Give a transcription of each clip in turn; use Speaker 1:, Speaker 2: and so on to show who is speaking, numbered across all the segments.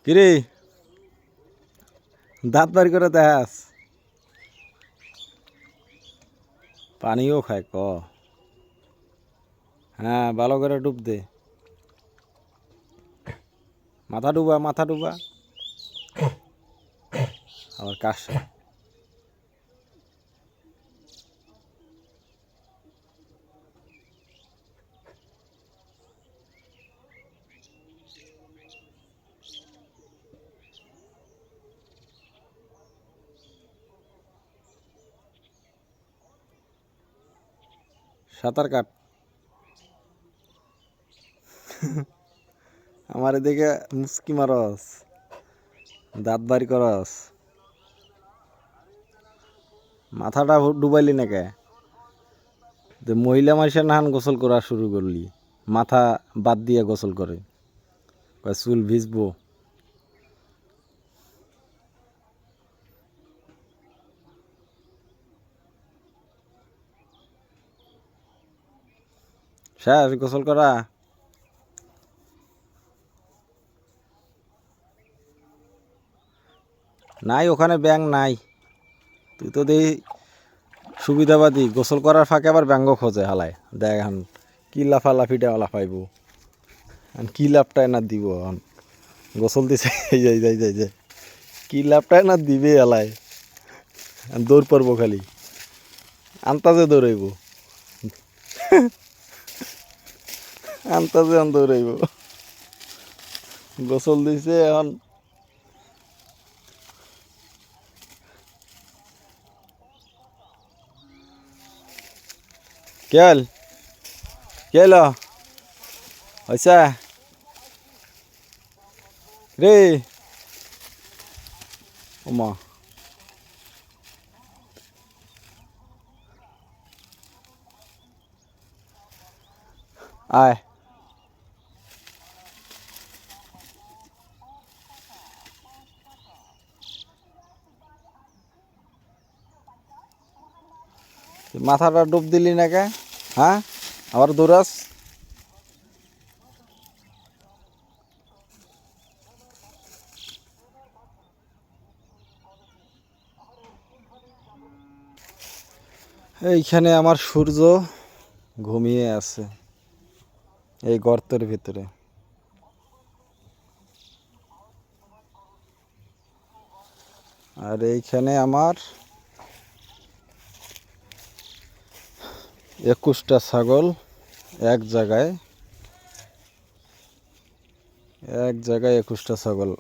Speaker 1: কিরে দাঁত বাড়ি করে দেখাস পানিও খায় ক হ্যাঁ ভালো করে ডুব দে মাথা ডুবা আবার কাশে সাঁতার কাট আমার এদিকে মুসকি মারস দাঁত বাড়ি করস মাথাটা ডুবাইলি না কে মহিলা মানুষের নাহান গোসল করা শুরু করলি মাথা বাদ দিয়ে গোসল করে চুল ভিজবো শেষ গোসল করা নাই ওখানে ব্যাঙ নাই তুই তো দেখি সুবিধাবাদী গোসল করার ফাঁকে আবার ব্যাঙ্গ খোঁজে হালায় দেখ এখন কি লাফালাফিটা লাফাইব কি লাভটা না দিব এখন গোসল দিছে যাই কি লাভটা না দিবে হালায় দৌড় পড়বো খালি আন্তাজে দৌড়াইব আন্তাজে দৌড়াইব গোসল দিছে এখন কেল কেল হয়েছে রে ওমা আয় মাথাটা ডুব দিলি না কে হ্যাঁ আবার দৌড়াস এইখানে আমার সূর্য ঘুমিয়ে আছে এই গর্তের ভিতরে আর এইখানে আমার 21টা ছাগল এক জায়গায় 21টা ছাগল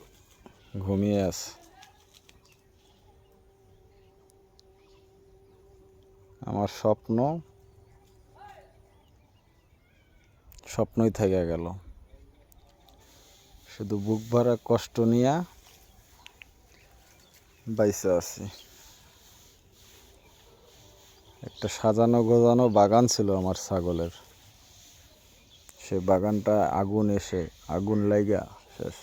Speaker 1: ঘুমিয়ে আছে আমার স্বপ্নই থেকে গেল শুধু বুক ভরা কষ্ট নিয়ে বাইসে আছি একটা সাজানো গোজানো বাগান ছিল আমার ছাগলের সে বাগানটা আগুন লাগা শেষ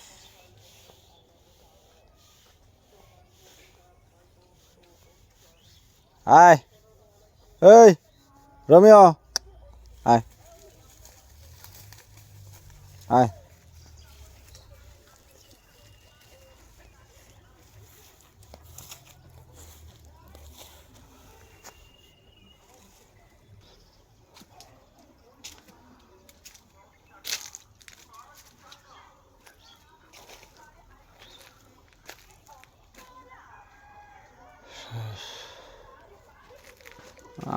Speaker 1: আয় এই রমিও আয় আয়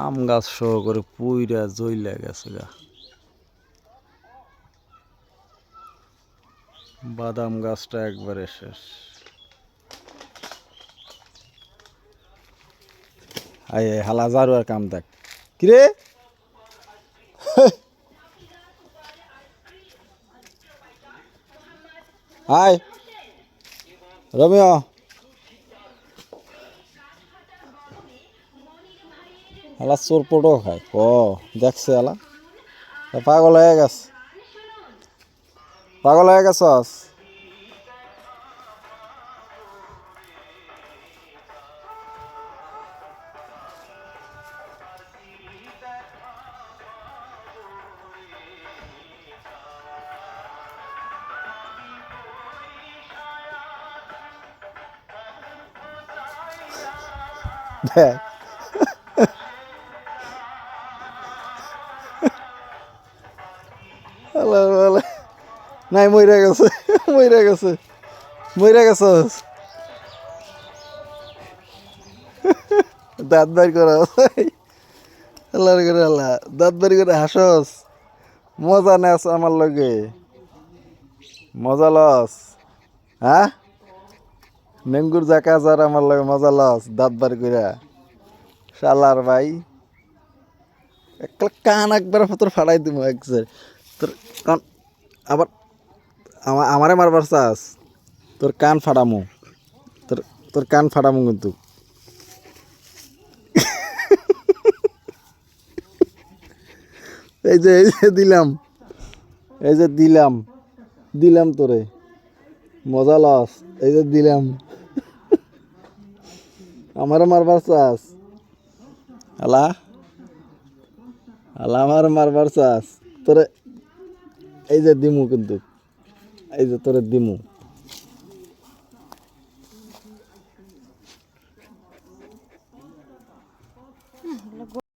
Speaker 1: আম গাছ সহ করে পুইরা জইলা গেছে গা বাদাম গাছটা একবারে শেষ আয় হালা জারু আর কাম দেখ কিরে আয় রমিও হালা চোর পটো খায় দেখছে হালা পাগল হয়ে গেছস দেখ আল্লাহ আল্লাহ। নাই মইরা গেছে মইরা গেছে মইরা গেছস দাঁত বাইর করা আল্লাহর করে আল্লাহ দাঁত বাইর করে হাসস মজা নেস আমার লগে মজা লস হ্যাঁ নেঙ্গুর জাকা যার আমার লগে মজা লস দাঁত বাইর করে শালার ভাই একটা কান একবার তোর ফাড়াই দিব একবার তোর কান আবার আমারে মারবার চাস তোর কান ফাড়ামু তোর তোর কান ফাড়ামু কিন্তু এই যে দিলাম এই যে দিলাম দিলাম তোরে মজা লস এই যে দিলাম আমারে মারবার চাস আলা আলা আমার মারবার চাস তোরে এই যে দিমু কিন্তু এই যে তোরে দিমু